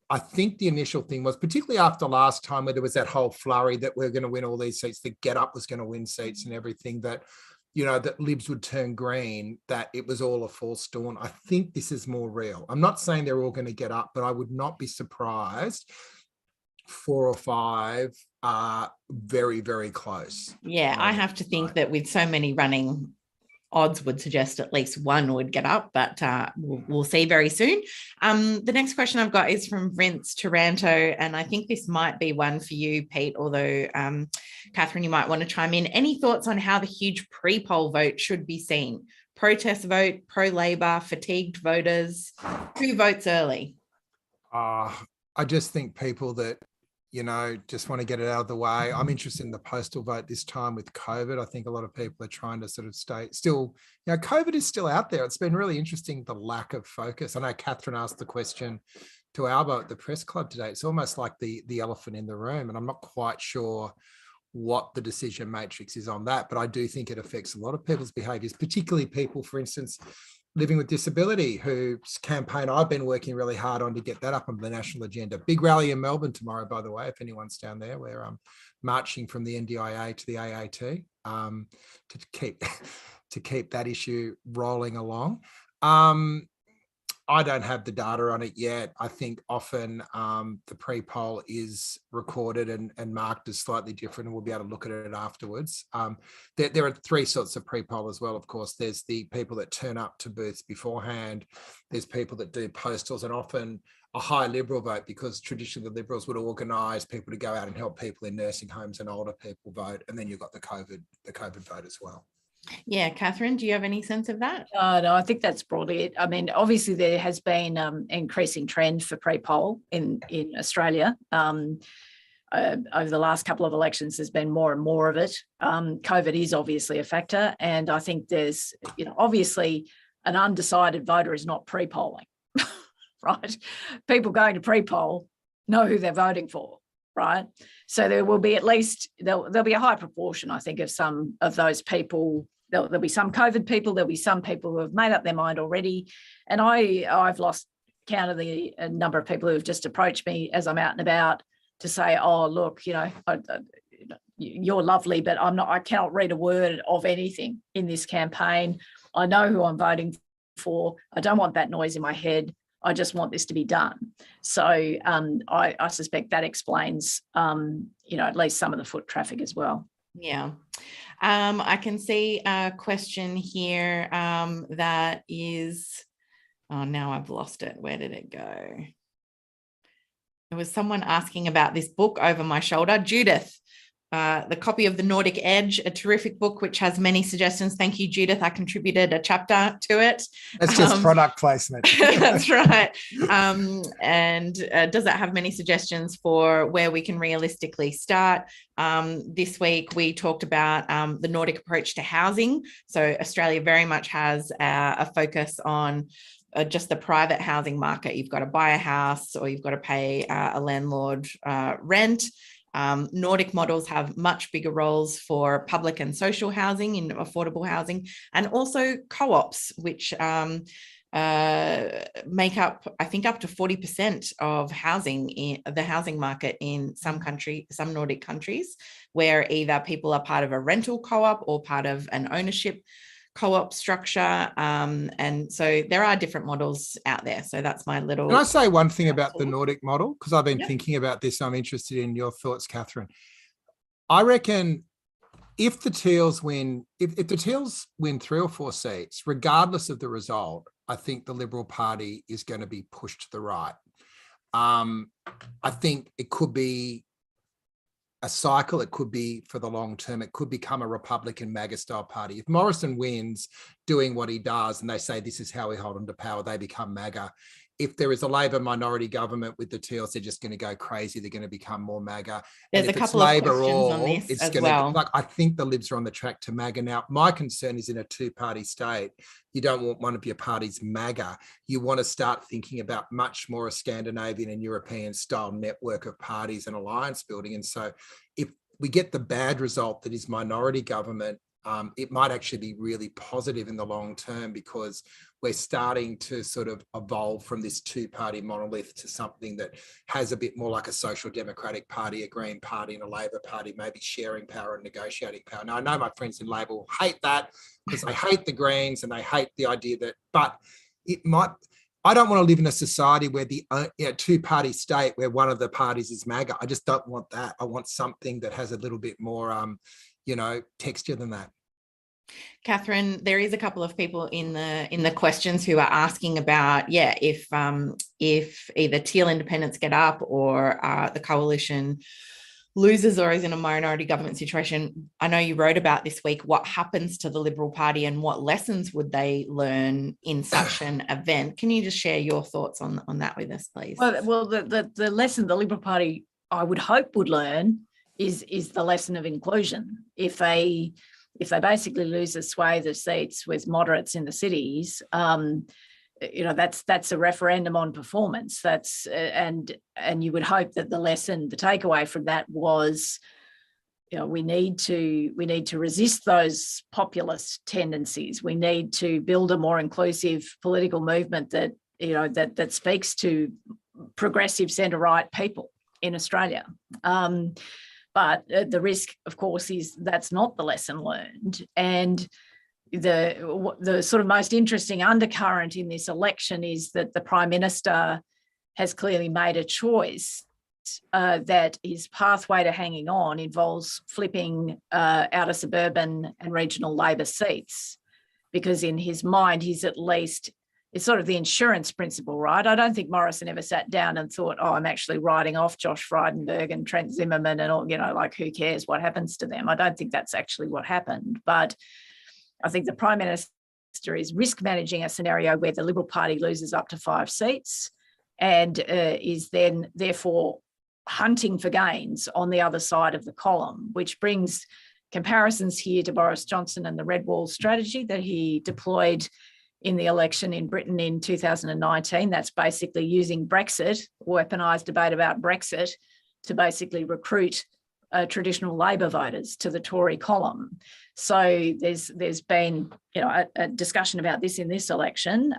I think the initial thing was, particularly after last time where there was that whole flurry that we're going to win all these seats, the Get Up was going to win seats and everything, that, that Libs would turn green, that it was all a false dawn. I think this is more real. I'm not saying they're all going to get up, but I would not be surprised 4 or 5 are very, very close.
Yeah, I have to think that with so many running, odds would suggest at least one would get up, but we'll see very soon. The next question I've got is from Vince Taranto, and I think this might be one for you, Pete, although Katharine, you might want to chime in. Any thoughts on how the huge pre-poll vote should be seen? Protest vote, pro-Labor, fatigued voters? Who votes early?
I just think people that just want to get it out of the way. I'm interested in the postal vote this time with COVID. I think a lot of people are trying to sort of stay still. COVID is still out there. It's been really interesting, the lack of focus. I know Katharine asked the question to Albo at the press club today. It's almost like the elephant in the room, and I'm not quite sure what the decision matrix is on that, but I do think it affects a lot of people's behaviours, particularly people, for instance, living with disability, whose campaign I've been working really hard on to get that up on the national agenda. Big rally in Melbourne tomorrow, by the way, if anyone's down there. We're marching from the NDIA to the AAT to keep that issue rolling along. I don't have the data on it yet. I think often the pre-poll is recorded and marked as slightly different, and we'll be able to look at it afterwards. There are 3 sorts of pre-poll as well, of course. There's the people that turn up to booths beforehand. There's people that do postals, and often a high Liberal vote, because traditionally the Liberals would organise people to go out and help people in nursing homes and older people vote. And then you've got the COVID vote as well.
Yeah, Katharine, do you have any sense of that?
No, I think that's broadly it. I mean, obviously there has been increasing trend for pre-poll in Australia. Over the last couple of elections, there's been more and more of it. COVID is obviously a factor, and I think there's, obviously an undecided voter is not pre-polling, right? People going to pre-poll know who they're voting for, right? So there will be at least, there'll be a high proportion, I think, of some of those people. There'll be some COVID people, there'll be some people who have made up their mind already. And I've lost count of the number of people who have just approached me as I'm out and about to say, oh, look, you're lovely, but I cannot read a word of anything in this campaign. I know who I'm voting for. I don't want that noise in my head. I just want this to be done. So I suspect that explains, at least some of the foot traffic as well.
Yeah. I can see a question here that is, oh, now I've lost it. Where did it go? There was someone asking about this book over my shoulder. Judith, the copy of The Nordic Edge, a terrific book which has many suggestions. Thank you, Judith. I contributed a chapter to it.
That's just product placement.
That's right. And does that have many suggestions for where we can realistically start? This week we talked about the Nordic approach to housing. So Australia very much has a focus on just the private housing market. You've got to buy a house or you've got to pay a landlord rent. Nordic models have much bigger roles for public and social housing in affordable housing, and also co-ops, which make up, I think, up to 40% of housing in the housing market in some Nordic countries, where either people are part of a rental co-op or part of an ownership co-op structure. And so there are different models out there. So that's my little...
Can I say one thing about the Nordic model? Because I've been thinking about this. I'm interested in your thoughts, Katharine. I reckon if the Teals win, if the Teals win 3 or 4 seats, regardless of the result, I think the Liberal Party is going to be pushed to the right. I think it could be a cycle. It could be for the long term. It could become a Republican MAGA style party. If Morrison wins doing what he does and they say this is how we hold on to power, they become MAGA. If there is a Labor minority government with the Teals, they're just going to go crazy. They're going to become more MAGA.
There's a couple of questions on this as well.
Like, I think the Libs are on the track to MAGA. Now, my concern is in a 2-party state, you don't want one of your parties MAGA. You want to start thinking about much more a Scandinavian and European style network of parties and alliance building. And so if we get the bad result that is minority government, it might actually be really positive in the long term, because we're starting to sort of evolve from this 2-party monolith to something that has a bit more like a Social Democratic Party, a Green Party and a Labor Party, maybe sharing power and negotiating power. Now, I know my friends in Labor will hate that because they hate the Greens and they hate the idea that, but it might... I don't want to live in a society where the 2-party state where one of the parties is MAGA. I just don't want that. I want something that has a little bit more, texture than that.
Katharine, there is a couple of people in the questions who are asking about, if either Teal independents get up or the coalition loses or is in a minority government situation. I know you wrote about this week what happens to the Liberal Party and what lessons would they learn in such an event. Can you just share your thoughts on that with us, please?
Well, the lesson the Liberal Party, I would hope, would learn is the lesson of inclusion. If they basically lose a swathe of seats with moderates in the cities, that's a referendum on performance. And you would hope that the takeaway from that was, we need to resist those populist tendencies. We need to build a more inclusive political movement that speaks to progressive centre-right people in Australia. But the risk, of course, is that's not the lesson learned. And the sort of most interesting undercurrent in this election is that the Prime Minister has clearly made a choice that his pathway to hanging on involves flipping outer suburban and regional Labor seats, because in his mind, it's sort of the insurance principle, right? I don't think Morrison ever sat down and thought, I'm actually writing off Josh Frydenberg and Trent Zimmerman and all, who cares what happens to them? I don't think that's actually what happened. But I think the Prime Minister is risk managing a scenario where the Liberal Party loses up to 5 seats and is then therefore hunting for gains on the other side of the column, which brings comparisons here to Boris Johnson and the Red Wall strategy that he deployed in the election in Britain in 2019. That's basically using Brexit, weaponised debate about Brexit, to basically recruit traditional Labor voters to the Tory column. So there's been a discussion about this in this election.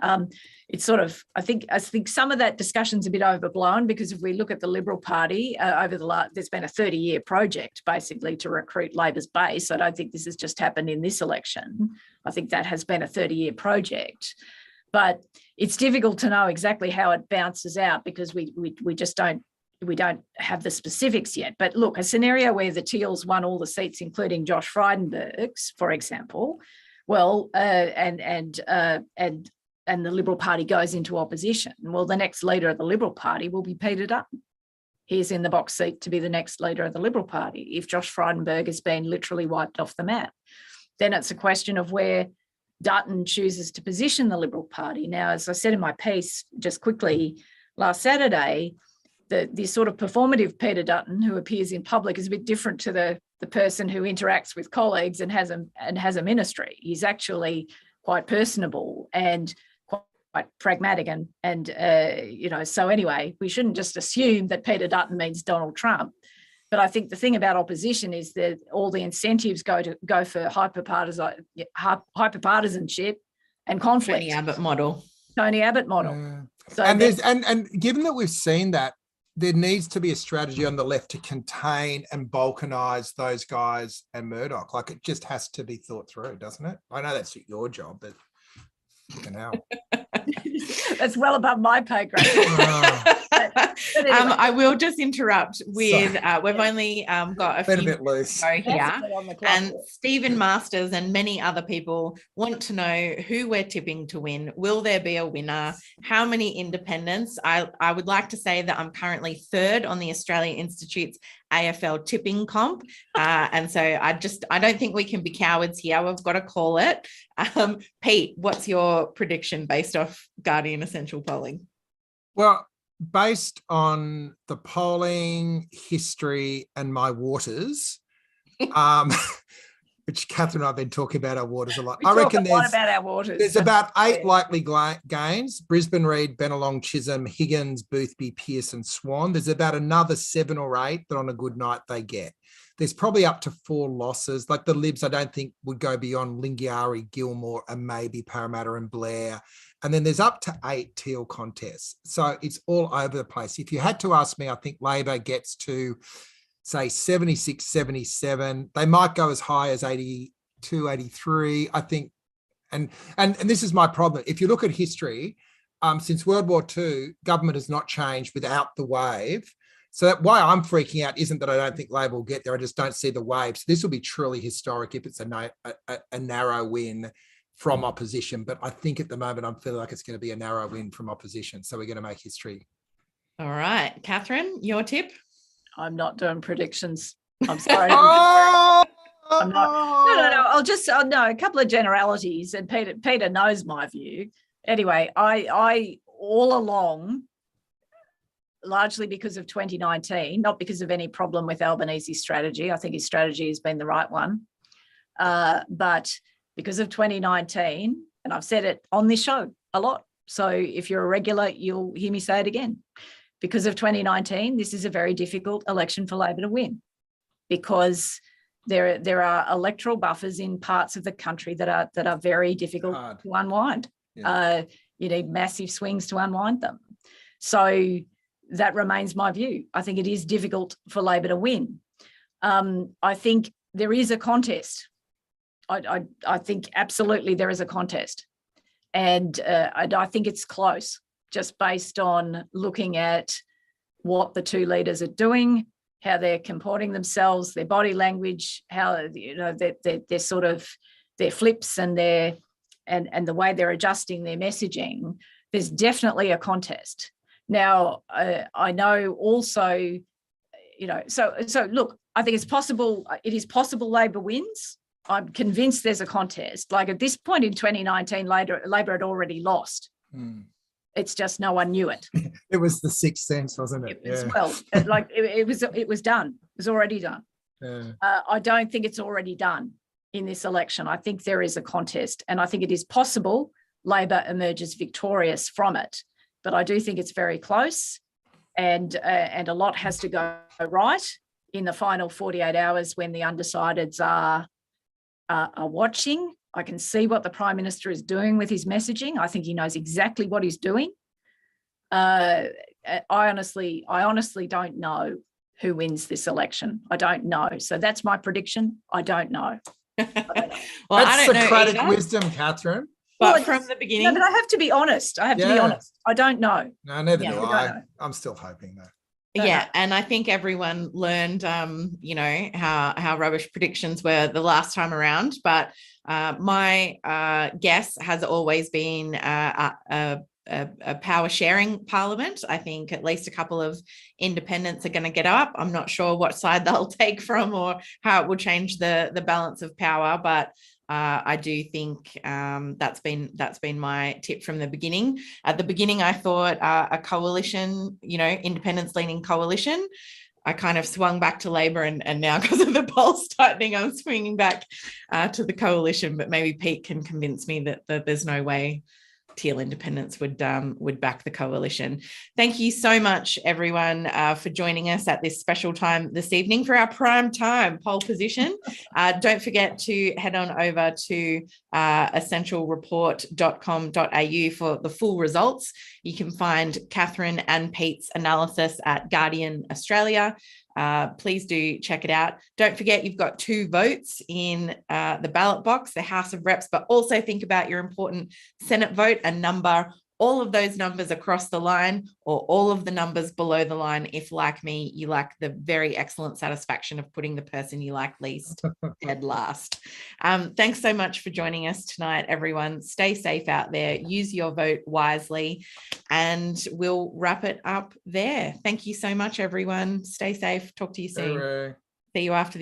It's sort of, I think some of that discussion's a bit overblown, because if we look at the Liberal Party there's been a 30-year project basically to recruit Labor's base. I don't think this has just happened in this election. I think that has been a 30-year project. But it's difficult to know exactly how it bounces out because we just don't have the specifics yet. But look, a scenario where the Teals won all the seats, including Josh Frydenberg's, for example, well, and the Liberal Party goes into opposition. Well, the next leader of the Liberal Party will be Peter Dutton. He's in the box seat to be the next leader of the Liberal Party if Josh Frydenberg has been literally wiped off the map. Then it's a question of where Dutton chooses to position the Liberal Party. Now, as I said in my piece just quickly last Saturday, the sort of performative Peter Dutton who appears in public is a bit different to the person who interacts with colleagues and has a ministry. He's actually quite personable and quite pragmatic and so anyway, we shouldn't just assume that Peter Dutton means Donald Trump. But I think the thing about opposition is that all the incentives go for hyperpartisanship and conflict.
Tony Abbott model.
So
and given that we've seen that, there needs to be a strategy on the left to contain and balkanize those guys and Murdoch. Like, it just has to be thought through, doesn't it? I know that's your job, but fucking hell.
That's well above my pay grade. But anyway.
I will just interrupt with we've only got a few
bit loose
here, and Stephen Masters and many other people want to know who we're tipping to win. Will there be a winner? How many independents? I would like to say that I'm currently third on the Australia Institute's AFL tipping comp, and so I don't think we can be cowards here. We've got to call it. Pete, what's your prediction based off Guardian Essential polling?
Well, based on the polling history and my waters, which Katharine and I have been talking about our waters a lot. I reckon there's about 8 likely gains: Brisbane, Reid, Bennelong, Chisholm, Higgins, Boothby, Pearson, Swan. There's about another 7 or 8 that on a good night they get. There's probably up to 4 losses. Like the Libs, I don't think would go beyond Lingiari, Gilmore, and maybe Parramatta and Blair. And then there's up to 8 Teal contests. So it's all over the place. If you had to ask me, I think Labor gets to, say, 76, 77. They might go as high as 82, 83, I think. And this is my problem. If you look at history, since World War II, government has not changed without the wave. So why I'm freaking out isn't that I don't think Labor will get there. I just don't see the wave. So this will be truly historic if it's a narrow win from opposition. But I think at the moment I'm feeling like it's going to be a narrow win from opposition. So we're going to make history.
All right. Katharine, your tip?
I'm not doing predictions. I'm sorry.
Oh!
I'm not. No. I'll just a couple of generalities, and Peter knows my view. Anyway, I all along, largely because of 2019, not because of any problem with Albanese's strategy. I think his strategy has been the right one. But because of 2019, and I've said it on this show a lot, so if you're a regular, you'll hear me say it again. Because of 2019, this is a very difficult election for Labor to win, because there are electoral buffers in parts of the country that are very difficult to unwind. Yeah. You need massive swings to unwind them. So that remains my view. I think it is difficult for Labor to win. I think there is a contest. I think absolutely there is a contest. And I think it's close, just based on looking at what the two leaders are doing, how they're comporting themselves, their body language, how they're sort of their flips and the way they're adjusting their messaging. There's definitely a contest. Now, I know also, so look, I think it's possible. It is possible Labor wins. I'm convinced there's a contest. Like at this point in 2019, Labor had already lost. It's just no one knew it.
It was the sixth sense, wasn't it?
Well, it was done. It was already done. Yeah. I don't think it's already done in this election. I think there is a contest, and I think it is possible Labor emerges victorious from it. But I do think it's very close, and a lot has to go right in the final 48 hours when the undecideds are watching. I can see what the Prime Minister is doing with his messaging. I think he knows exactly what he's doing. I honestly don't know who wins this election. I don't know. So that's my prediction. I don't know.
Well, that's Socratic wisdom, Katharine.
But
Well,
from the
No,
beginning,
but I have to be honest. I don't know.
No, neither
Yeah,
do
we don't
I.
know.
I'm still hoping though.
yeah, and I think everyone learned, you know, how rubbish predictions were the last time around. But my guess has always been a power sharing parliament. I think at least a couple of independents are going to get up. I'm not sure what side they'll take from or how it will change the balance of power, but I do think that's been my tip from the beginning. At the beginning, I thought a coalition, you know, independence leaning coalition. I kind of swung back to Labor, and now because of the polls tightening, I'm swinging back to the coalition. But maybe Pete can convince me that there's no way Teal Independence would back the coalition. Thank you so much, everyone, for joining us at this special time this evening for our prime time poll position. Don't forget to head on over to essentialreport.com.au for the full results. You can find Katharine and Pete's analysis at Guardian Australia. Please do check it out. Don't forget you've got 2 votes in the ballot box, the House of Reps, but also think about your important Senate vote and number all of those numbers across the line or all of the numbers below the line if, like me, you like the very excellent satisfaction of putting the person you like least dead last. Thanks so much for joining us tonight, everyone. Stay safe out there. Use your vote wisely, and we'll wrap it up there. Thank you so much, everyone. Stay safe. Talk to you soon.
Hooray.
See you after